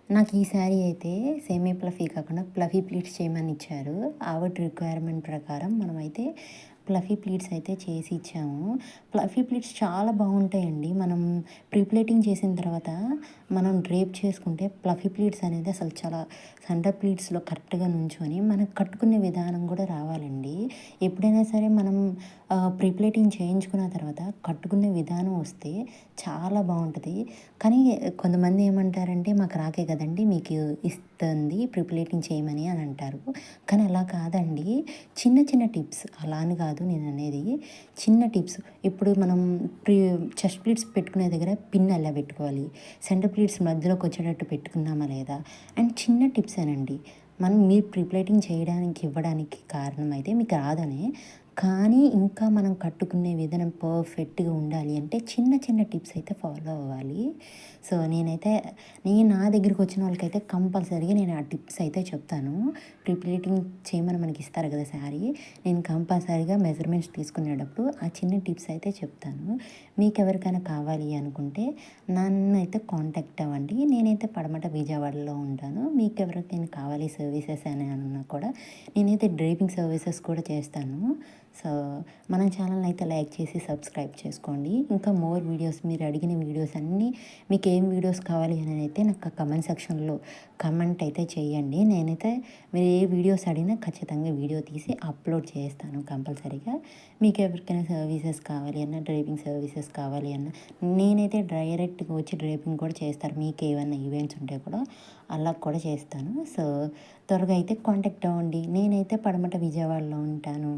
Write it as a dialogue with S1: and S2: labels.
S1: నాకు ఈ శారీ అయితే సెమీ ప్లఫీ కాకుండా ప్లఫీ ప్లీట్స్ చేయమని ఇచ్చారు. ఆవిడ రిక్వైర్మెంట్ ప్రకారం మనమైతే ప్లఫీ ప్లీట్స్ అయితే చేసి ఇచ్చాము. ప్లఫీ ప్లీట్స్ చాలా బావుంటాయండి. మనం ప్రీ ప్లేటింగ్ చేసిన తర్వాత మనం డ్రేప్ చేసుకుంటే ప్లఫీ ప్లీట్స్ అనేది అసలు చాలా సెంటర్ ప్లీట్స్‌లో కరెక్ట్‌గా నుంచొని మనకు కట్టుకునే విధానం కూడా రావాలండి. ఎప్పుడైనా సరే మనం ప్రీ ప్లేటింగ్ చేయించుకున్న తర్వాత కట్టుకునే విధానం వస్తే చాలా బావుంటది. కానీ కొంతమంది ఏమంటారంటే, "మాకు రాకే కదండీ మీకు ఇస్తుంది ప్రీ ప్లేటింగ్ చేయమని" అని అంటారు. కానీ అలా కాదండి. చిన్న చిన్న టిప్స్ అలా అని కాదు నేననేది. చిన్న టిప్స్ ఇప్పుడు మనం ప్రీ చెస్ట్ ప్లీట్స్ పెట్టుకునే దగ్గర పిన్ ఎలా పెట్టుకోవాలి, సెంటర్ ప్లీట్స్ మధ్యలోకి వచ్చేటట్టు పెట్టుకున్నామా లేదా, అండ్ చిన్న టిప్సేనండి. మీరు ప్రీ ప్లేటింగ్ చేయడానికి ఇవ్వడానికి కారణం అయితే మీకు రాదనే. కానీ ఇంకా మనం కట్టుకునే విధానం పర్ఫెక్ట్‌గా ఉండాలి అంటే చిన్న చిన్న టిప్స్ అయితే ఫాలో అవ్వాలి. సో, నా దగ్గరికి వచ్చిన వాళ్ళకైతే కంపల్సరీగా నేను ఆ టిప్స్ అయితే చెప్తాను. ప్రీ ప్లీటింగ్ చేయమని మనకి ఇస్తారు కదా శారీ. నేను కంపల్సరీగా మెజర్‌మెంట్స్ తీసుకునేటప్పుడు ఆ చిన్న టిప్స్ అయితే చెప్తాను. మీకెవరికైనా కావాలి అనుకుంటే నన్నైతే కాంటాక్ట్ అవ్వండి. నేనైతే పడమట విజయవాడలో ఉంటాను. మీకెవరికైనా కావాలి సర్వీసెస్ అని అన్నా కూడా నేనైతే డ్రైవింగ్ సర్వీసెస్ కూడా చేస్తాను. సో, మన ఛానల్‌ని అయితే లైక్ చేసి సబ్స్క్రైబ్ చేసుకోండి. ఇంకా మోర్ వీడియోస్ మీరు అడిగిన వీడియోస్ అన్నీ మీకేం వీడియోస్ కావాలి అని అయితే నాకు కమెంట్ సెక్షన్‌లో కమెంట్ అయితే చేయండి. నేనైతే మీరు ఏ వీడియోస్ అడిగినా ఖచ్చితంగా వీడియో తీసి అప్లోడ్ చేస్తాను కంపల్సరీగా. మీకు ఎవరికైనా సర్వీసెస్ కావాలి అన్నా, డ్రైవింగ్ సర్వీసెస్ కావాలి అన్నా, నేనైతే డైరెక్ట్‌గా వచ్చి డ్రైవింగ్ కూడా చేస్తారు. మీకేవన్నా ఈవెంట్స్ ఉంటే కూడా అలా కూడా చేస్తాను. సో, త్వరగా అయితే కాంటాక్ట్ అవ్వండి. నేనైతే పడమట విజయవాడలో ఉంటాను.